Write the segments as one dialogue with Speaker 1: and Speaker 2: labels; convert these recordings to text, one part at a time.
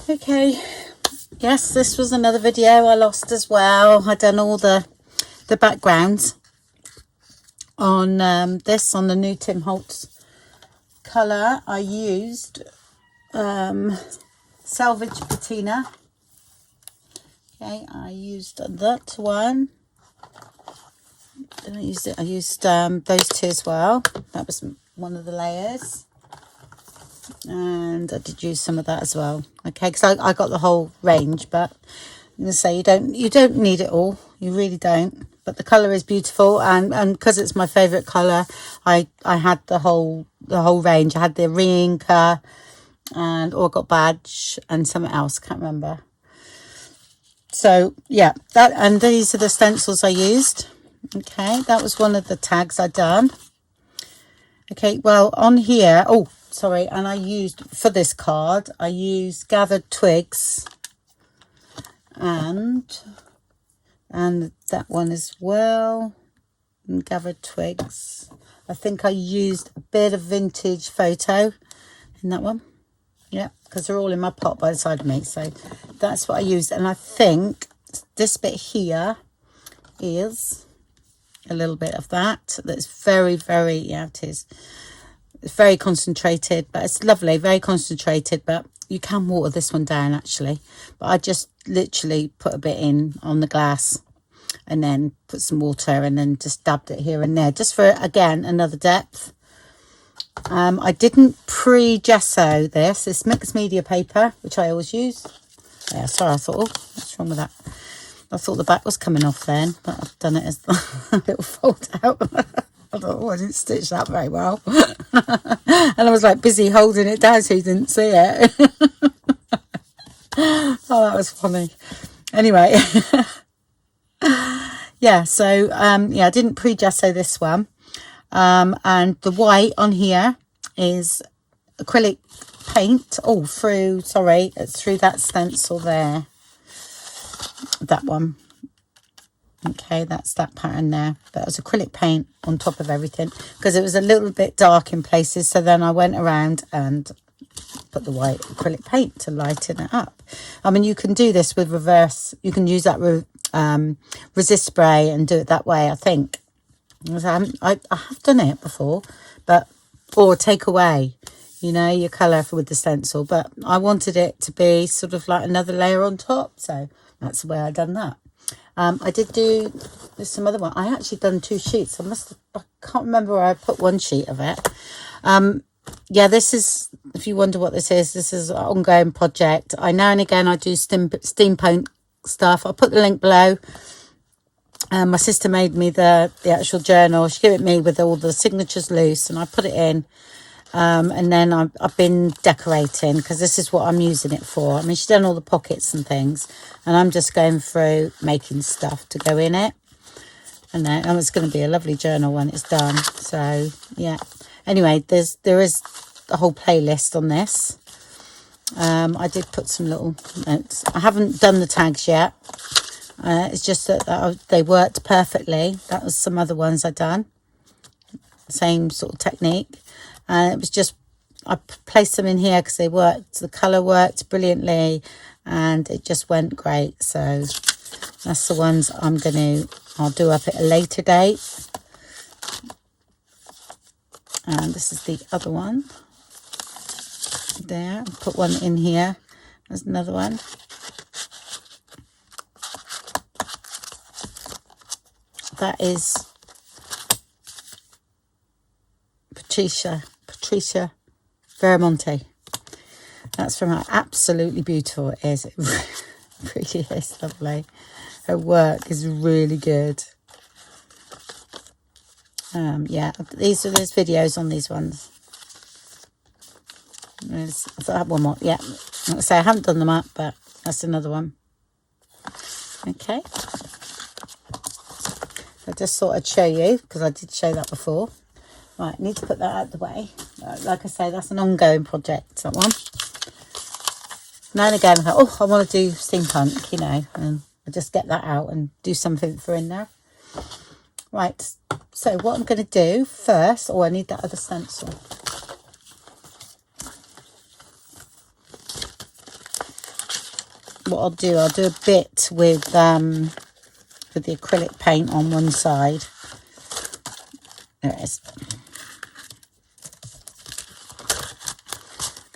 Speaker 1: Okay, yes, this was another video I lost as well. I done all the backgrounds on this, on the new Tim Holtz colour. I used Salvaged Patina. Okay, I used that one. I used those two as well. That was one of the layers, and I did use some of that as well. Okay, because I got the whole range, but I'm gonna say you don't need it all. You really don't. But the colour is beautiful, and because it's my favourite colour, I had the whole range. I had the re-inker, and I got badge and something else. Can't remember. So yeah, that, and these are the stencils I used. Okay, that was one of the tags I done. Okay, well on here, oh sorry, and I used for this card, I used gathered twigs and that one as well, and gathered twigs. I think I used a bit of vintage photo in that one. Yeah, because they're all in my pot by the side of me, so that's what I used. And I think this bit here is a little bit of that. That's very, very, yeah, it is. It's very concentrated, but it's lovely, very concentrated. But you can water this one down actually. But I just literally put a bit in on the glass and then put some water and then just dabbed it here and there, just for, again, another depth. I didn't pre-gesso this. It's mixed media paper, which I always use. Yeah, sorry, I thought, oh, what's wrong with that? I thought the back was coming off then, but I've done it as a little fold out. I thought, oh, I didn't stitch that very well. And I was like busy holding it down so you didn't see it. Oh, that was funny. Anyway, yeah, so, yeah, I didn't pre-gesso this one. And the white on here is acrylic paint. Oh, through, sorry, it's through that stencil there. That one. Okay, that's that pattern there. That was acrylic paint on top of everything because it was a little bit dark in places. So then I went around and put the white acrylic paint to lighten it up. I mean, you can do this with reverse. You can use that resist spray and do it that way, I think. I have done it before, but, or take away, you know, your colour with the stencil, but I wanted it to be sort of like another layer on top, so that's the way I done that. I did do, there's some other one, I actually done 2 sheets. I can't remember where I put one sheet of it. Yeah, this is, if you wonder what this is an ongoing project. I now and again I do steampunk stuff. I'll put the link below. My sister made me the actual journal. She gave it me with all the signatures loose, and I put it in. And then I've been decorating because this is what I'm using it for. I mean, she's done all the pockets and things, and I'm just going through making stuff to go in it. And then it's going to be a lovely journal when it's done. So yeah. Anyway, there is a whole playlist on this. I did put some little notes. I haven't done the tags yet. It's just that they worked perfectly. That was some other ones I done. Same sort of technique. And it was just, I placed them in here because they worked. The colour worked brilliantly and it just went great. So that's the ones I'll do up at a later date. And this is the other one. There, put one in here. There's another one. That is Patricia Veramonte. That's from her. Absolutely beautiful it is. It really is lovely. Her work is really good. Yeah, there's videos on these ones. I thought I had one more. Yeah, like I say, I haven't done them up, but that's another one. Okay. I just thought I'd show you because I did show that before. Right, need to put that out of the way. Like I say, that's an ongoing project, that one. Now and again, I thought, oh, I want to do steampunk, you know, and I just get that out and do something for in there. Right, so what I'm going to do first, I need that other stencil. what I'll do a bit with the acrylic paint on one side. There it is.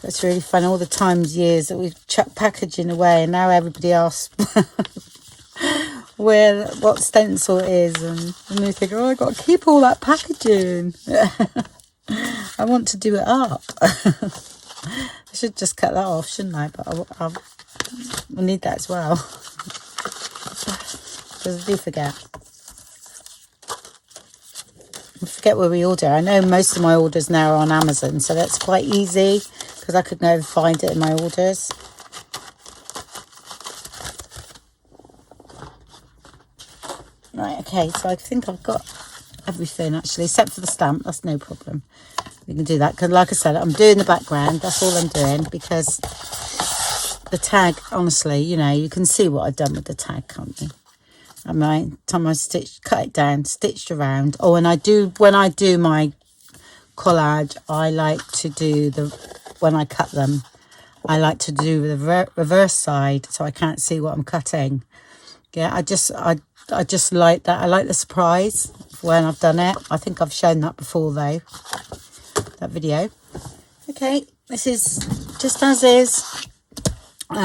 Speaker 1: It's really fun, all the years that we've chucked packaging away, and now everybody asks what stencil it is, and we think, oh, I got to keep all that packaging. I want to do it up. I should just cut that off, shouldn't I? But I'll need that as well, because I do forget. I forget where we order. I know most of my orders now are on Amazon, so that's quite easy, because I could never find it in my orders. Right, okay, so I think I've got everything actually, except for the stamp. That's no problem. We can do that, because like I said, I'm doing the background. That's all I'm doing, because the tag, honestly, you know, you can see what I've done with the tag, can't you? I mean, time I cut it down, stitched around. Oh, and when I do my collage, I like to do when I cut them, I like to do the reverse side, so I can't see what I'm cutting. Yeah, I just like that. I like the surprise when I've done it. I think I've shown that before though, that video. Okay, this is just as is,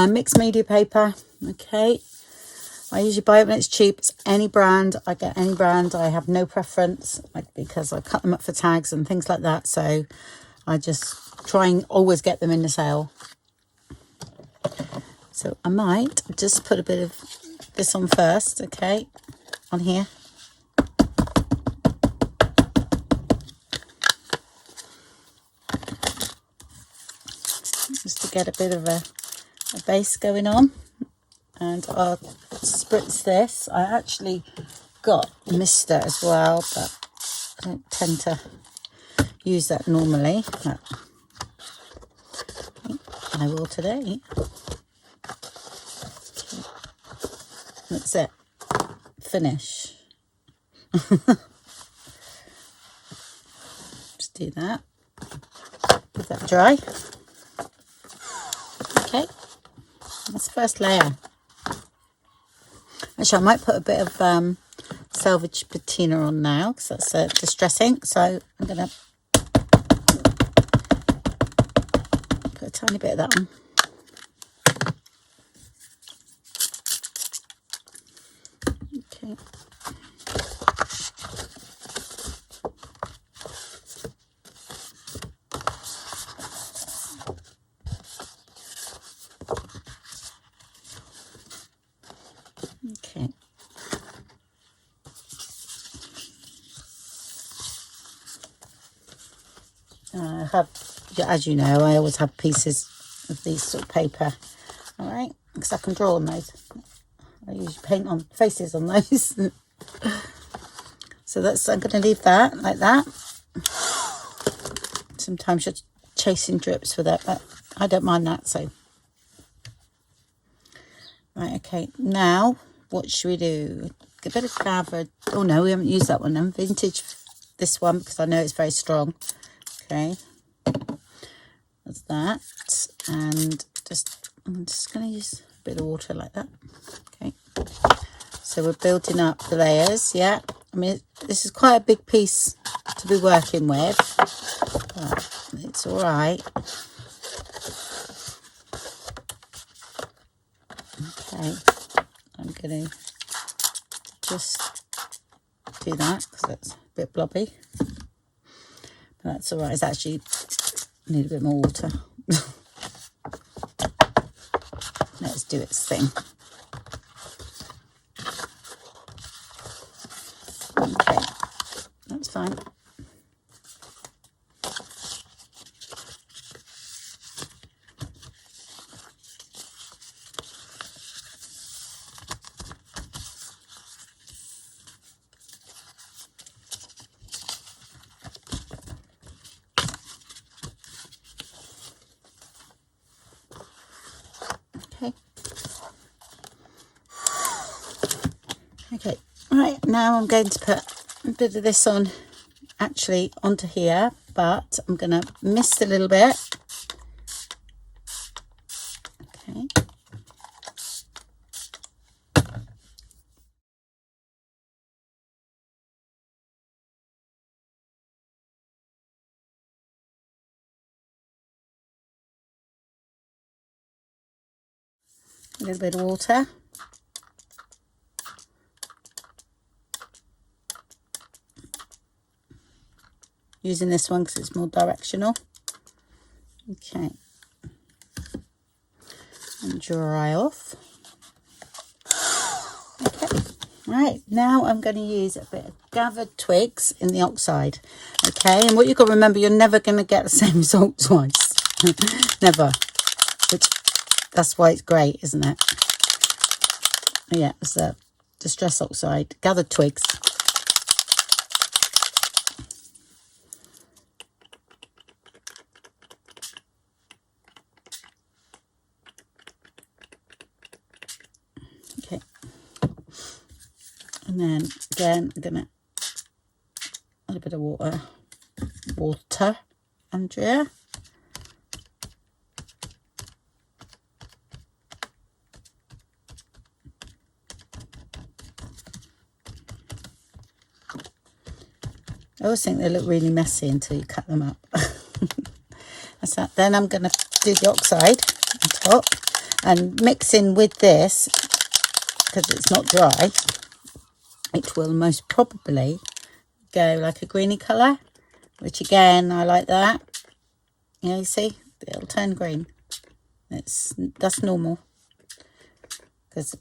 Speaker 1: mixed media paper. Okay, I usually buy it when it's cheap. It's any brand. I get any brand. I have no preference, because I cut them up for tags and things like that. So I just try and always get them in the sale. So I might just put a bit of this on first, okay, on here. Just to get a bit of a base going on. And I'll spritz this. I actually got mister as well, but I don't tend to use that normally, but I will today. That's it. Finish. Just do that. Let that dry. Okay. That's the first layer. Actually, I might put a bit of Salvaged Patina on now, because that's distress ink. So I'm going to put a tiny bit of that on. Okay. Okay. I have, as you know, I always have pieces of these sort of paper. All right, because I can draw on those. I usually paint on faces on those. So I'm going to leave that like that. Sometimes you're chasing drips with it, but I don't mind that. So, right, okay. Now, what should we do? A bit of Gavard. Oh no, we haven't used that one then. Vintage, this one, because I know it's very strong. Okay, that's that. And I'm just going to use a bit of water like that. Okay, so we're building up the layers. Yeah, I mean, this is quite a big piece to be working with, but it's all right. Okay, I'm going to just do that because it's a bit blobby. But that's all right. It's actually need a bit more water. Let's do its thing. Okay, that's fine. Okay, right, now I'm going to put a bit of this on, actually onto here, but I'm going to mist a little bit. Okay. A little bit of water. Using this one because it's more directional. Okay. And dry off. Okay. Right, now I'm going to use a bit of gathered twigs in the oxide. Okay, and what you've got to remember, you're never going to get the same result twice. Never. Which, that's why it's great, isn't it? Yeah, it's a distress oxide, gathered twigs. Okay. And then again, I'm going to add a bit of water. Water, Andrea. I always think they look really messy until you cut them up. That's that. Then I'm going to do the oxide on top and mix in with this, because it's not dry, it will most probably go like a greeny colour, which again, I like that. Yeah, you see, it'll turn green. That's normal,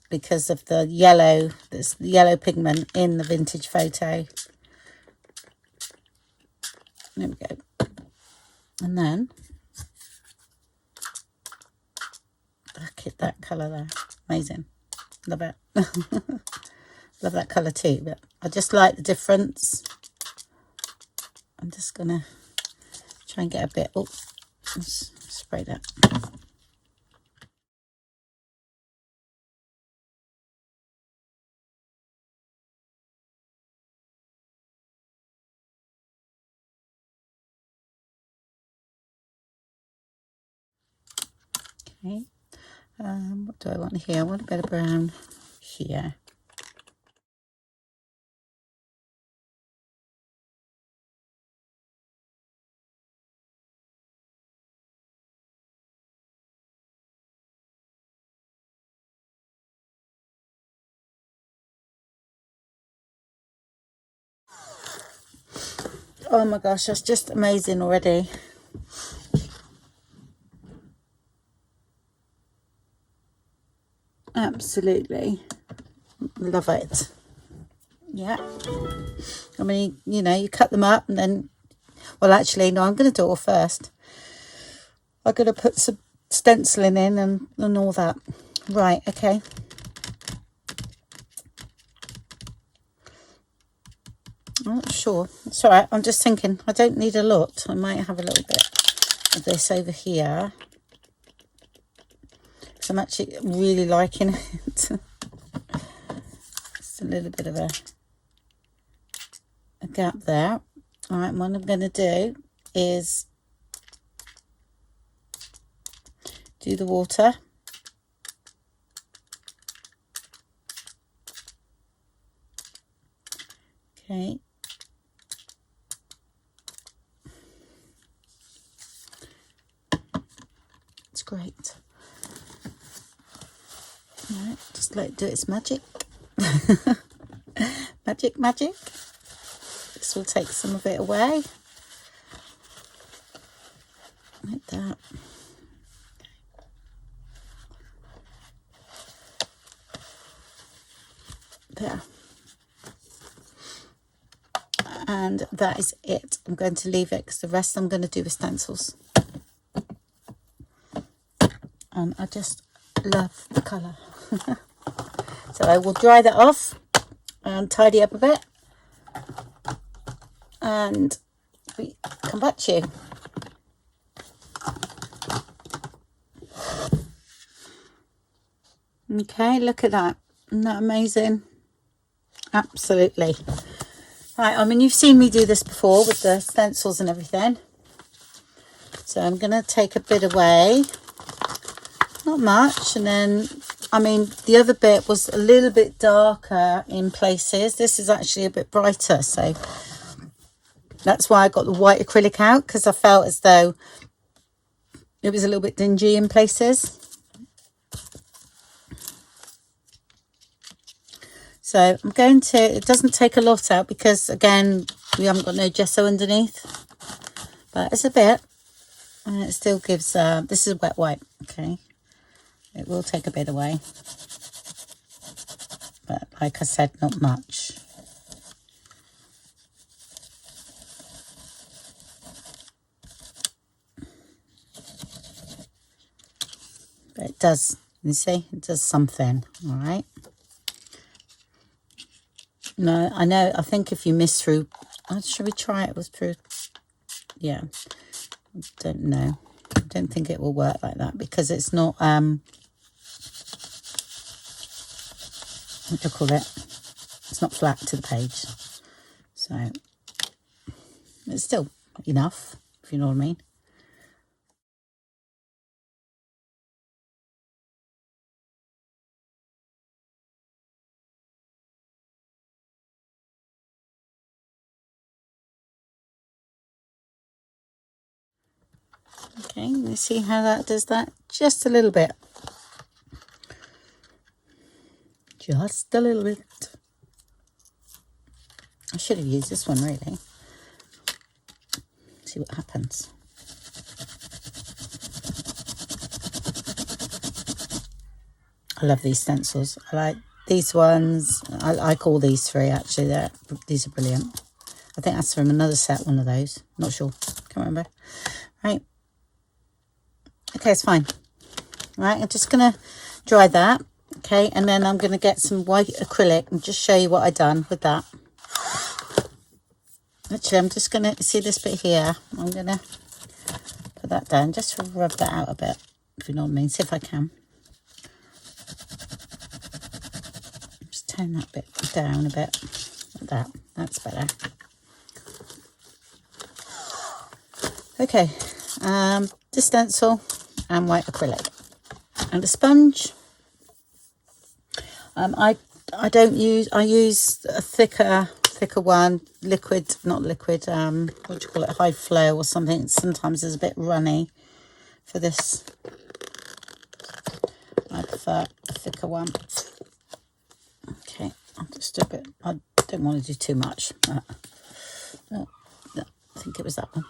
Speaker 1: because of the yellow, there's the yellow pigment in the vintage photo. There we go. And then look at that colour there. Amazing. Love it. Love that colour too, but I just like the difference. I'm just gonna try and get a bit. Oh, let's spray that. Okay. What do I want here? I want a bit of brown here. Oh my gosh, that's just amazing already. Absolutely love it. Yeah, I mean, you know, you cut them up and then, well, actually, no, I'm going to do it all first. I'm going to put some stenciling in and all that. Right, okay. I'm not sure. It's all right. I'm just thinking I don't need a lot. I might have a little bit of this over here. So I'm actually really liking it. Just a little bit of a gap there. All right, what I'm going to do is do the water. Okay. It's great. All right, just let it do its magic. Magic, magic. This will take some of it away. Like that. There. And that is it. I'm going to leave it because the rest I'm going to do with stencils. And I just love the colour. So I will dry that off and tidy up a bit. And we come back to you. Okay, look at that. Isn't that amazing? Absolutely. Right, I mean, you've seen me do this before with the stencils and everything. So I'm going to take a bit away. Not much. And then, I mean, the other bit was a little bit darker in places. This is actually a bit brighter. So that's why I got the white acrylic out, because I felt as though it was a little bit dingy in places. So I'm going to, it doesn't take a lot out because again, we haven't got no gesso underneath, but it's a bit, and it still gives, this is a wet wipe, okay. It will take a bit away, but like I said, not much. But it does, you see, it does something, all right. No, I know, I think if you miss through, should we try it with through? Yeah, I don't know. I don't think it will work like that because it's not, what do you call it? It's not flat to the page. So it's still enough, if you know what I mean. Okay, let's see how that does that. Just a little bit. Just a little bit. I should have used this one, really. See what happens. I love these stencils. I like these ones. I like all these three, actually. These are brilliant. I think that's from another set, one of those. Not sure. Can't remember. Right. Okay, it's fine. Right, I'm just going to dry that. Okay, and then I'm going to get some white acrylic and just show you what I've done with that. Actually, I'm just going to, see this bit here? I'm going to put that down just to rub that out a bit, if you know what I mean. See if I can. Just turn that bit down a bit, like that. That's better. Okay, the stencil and white acrylic and a sponge. I use a thicker one, liquid, not liquid, what do you call it, high flow or something. Sometimes it's a bit runny. For this, I prefer a thicker one. Okay, I'll just do a bit, I don't want to do too much. No, I think it was that one.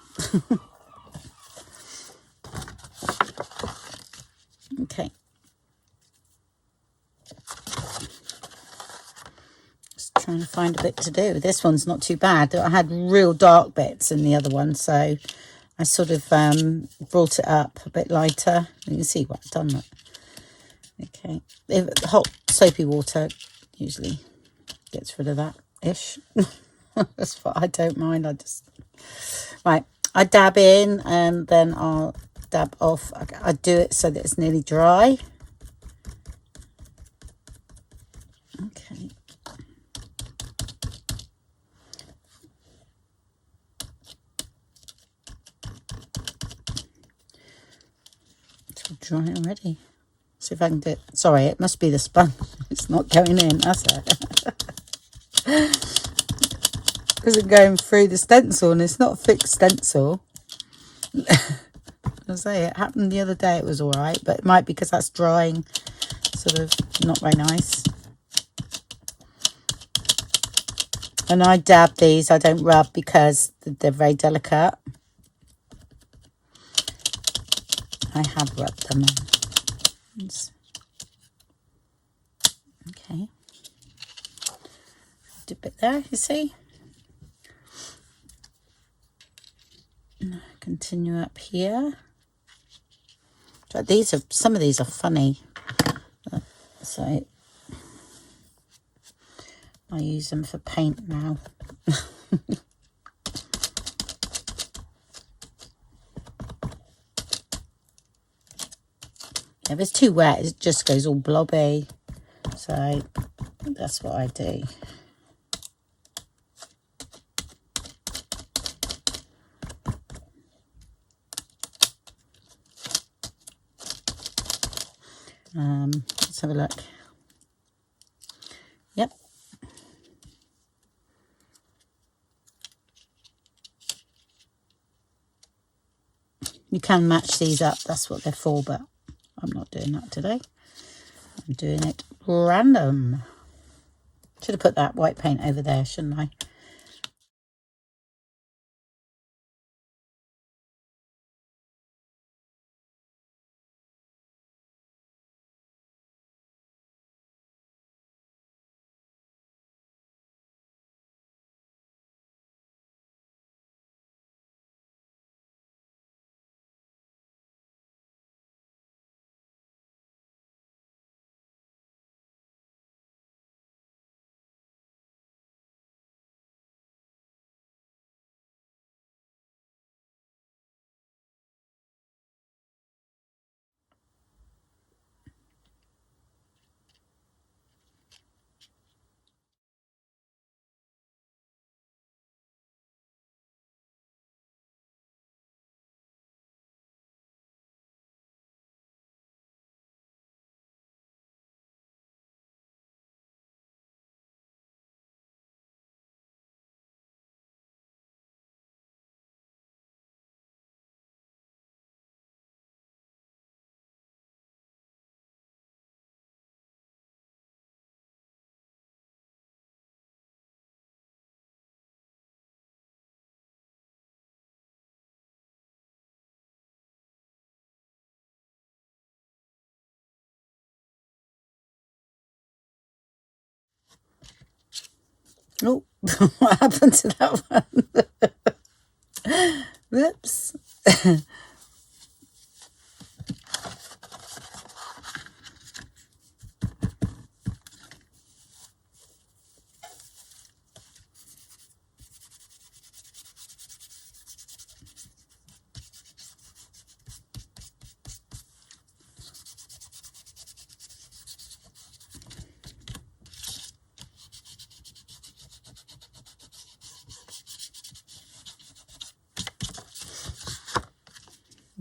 Speaker 1: Okay. Just trying to find a bit to do. This one's not too bad. I had real dark bits in the other one, so I sort of brought it up a bit lighter. You can see what I've done. Okay. Hot soapy water usually gets rid of that ish. That's what I don't mind. Right. I dab in and then I'll dab off. I do it so that it's nearly dry. Okay. It's all dry already. See if I can do it. Sorry, it must be the sponge. It's not going in, that's it. Isn't going through the stencil, and it's not a thick stencil. I say it happened the other day. It was all right, but it might be because that's drying, sort of not very nice. And I dab these. I don't rub because they're very delicate. I have rubbed them. Okay. Dip it there. You see. Continue up here. So some of these are funny, so I use them for paint now. If it's too wet, it just goes all blobby, so that's what I do. Let's have a look. Yep. You can match these up, that's what they're for, but I'm not doing that today. I'm doing it random. Should have put that white paint over there, shouldn't I? Oh, what happened to that one? Whoops.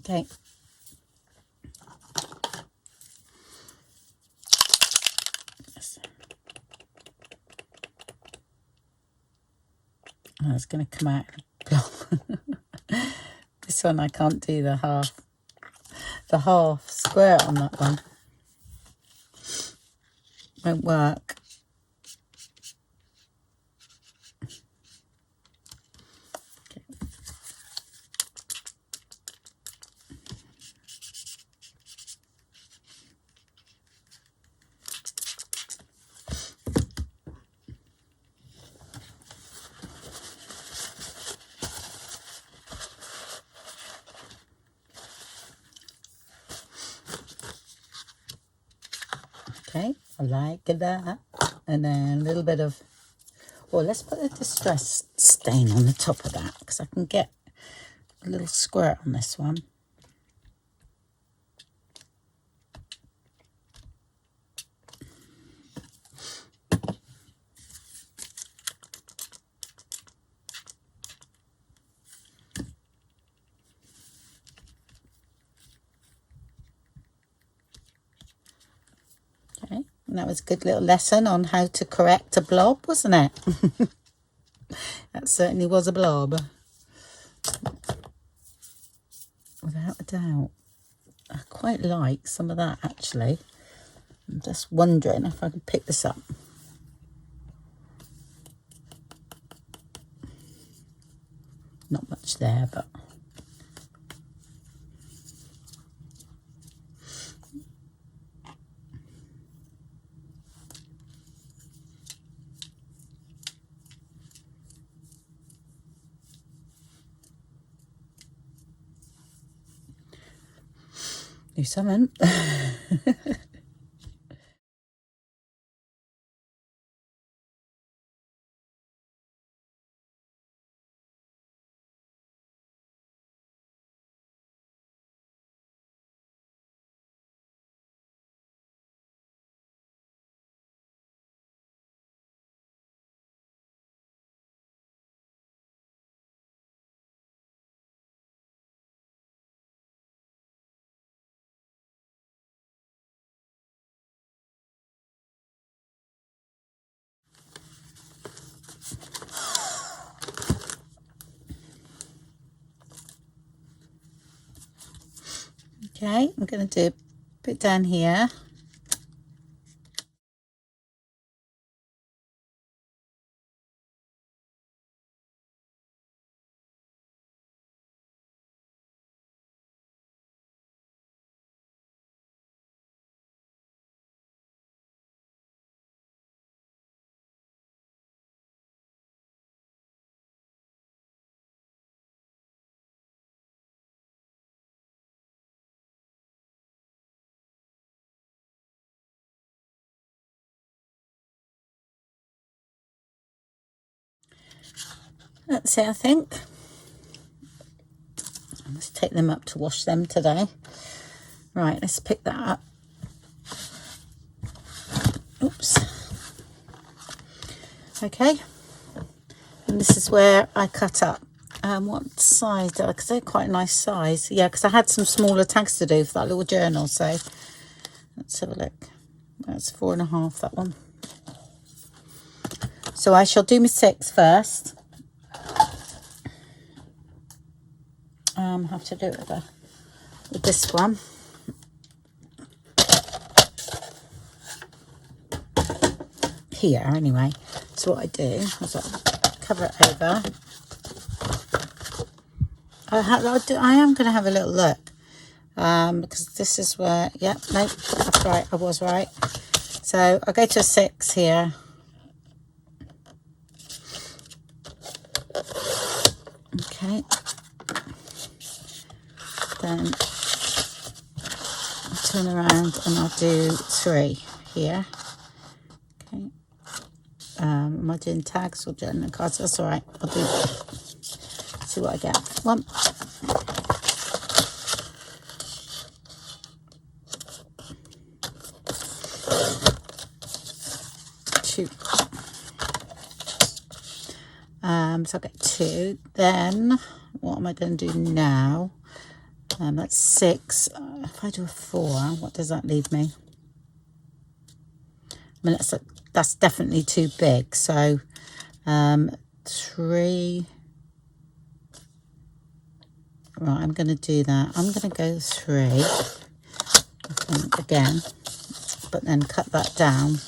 Speaker 1: Okay. Oh, it's going to come out. This one I can't do the half square on that one. Won't work. Okay, I like that. And then a little bit of, well, let's put a distress stain on the top of that because I can get a little squirt on this one. Okay, and that was a good little lesson on how to correct a blob, wasn't it? That certainly was a blob. Without a doubt. I quite like some of that, actually. I'm just wondering if I can pick this up. Not much there, but... do something. Okay, I'm going to do a bit down here. That's it, I think. Let's take them up to wash them today. Right, let's pick that up. Oops. Okay. And this is where I cut up. What size did I? Because they're quite a nice size. Yeah, because I had some smaller tags to do for that little journal. So let's have a look. That's 4.5, that one. So I shall do my 6 first. Have to do it with this one. Here, anyway. So what I do is I cover it over. I am going to have a little look. Because this is where, yeah, no, that's right, I was right. So I'll go to a 6 here. Okay. Then I'll turn around and I'll do 3 here. Okay. Am I doing tags or journal cards? That's all right. I'll do, see what I get. 1. 2. So I'll get 2. Then what am I going to do now? That's 6. If I do a 4, what does that leave me? I mean, that's definitely too big. So 3. Right, I'm going to do that. I'm going to go 3 again, but then cut that down.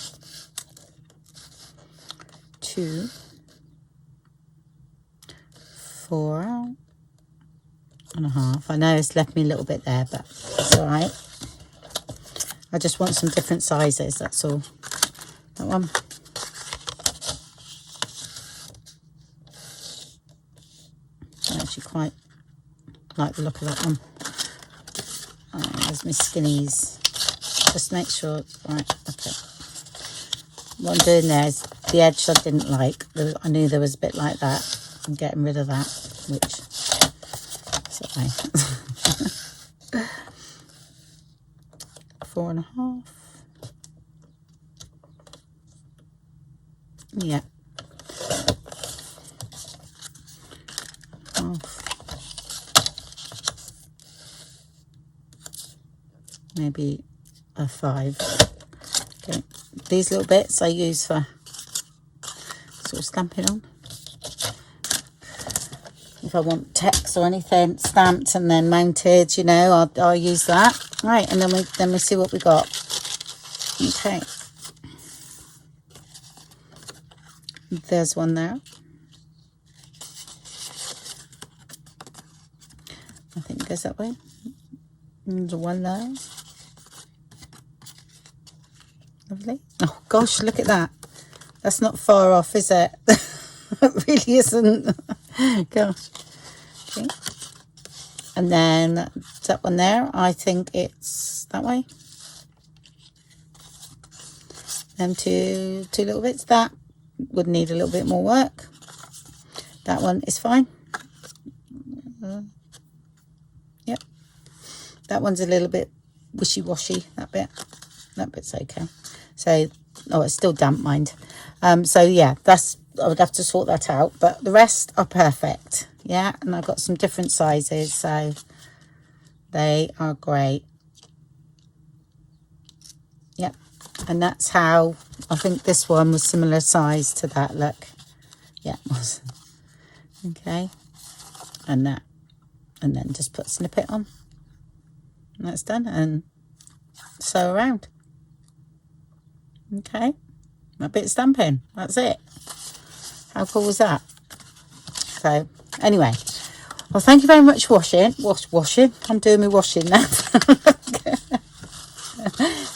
Speaker 1: 2, 4.5. I know it's left me a little bit there, but it's all right. I just want some different sizes, that's all. That one. I actually quite like the look of that one. There's my skinnies. Just make sure it's right. Okay. What I'm doing there is the edge I didn't like. I knew there was a bit like that. I'm getting rid of that, which is okay. 4.5. Yeah. Maybe a 5. Okay. These little bits I use for sort of stamping on. If I want text or anything stamped and then mounted, you know, I'll use that. Right, and then we see what we got. Okay. There's one there. I think it goes that way. There's one there. Lovely. Oh gosh, look at that. That's not far off, is it? It really isn't. Gosh. Okay. And then that one there, I think it's that way. Them two little bits. That would need a little bit more work. That one is fine. Yep. That one's a little bit wishy-washy, that bit. That bit's okay. So, oh, it's still damp, mind. So yeah, I would have to sort that out, but the rest are perfect. Yeah, and I've got some different sizes, so they are great. Yep, and that's how I think this one was similar size to that. Look, yeah, it was. Okay, and that, and then just put snippet on, and that's done, and sew around. Okay, a bit of stamping. That's it. How cool was that? So anyway, well, thank you very much for washing. I'm doing my washing now.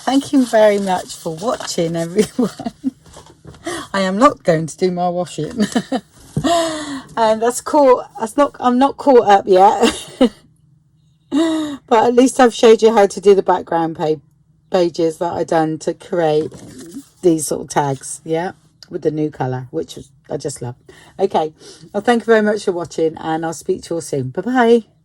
Speaker 1: Thank you very much for watching, everyone. I am not going to do my washing. And that's cool. I'm not caught up yet. But at least I've showed you how to do the background pages that I done to create these sort of tags. Yeah. with the new colour, which I just love. Okay, well, thank you very much for watching, and I'll speak to you all soon. Bye bye.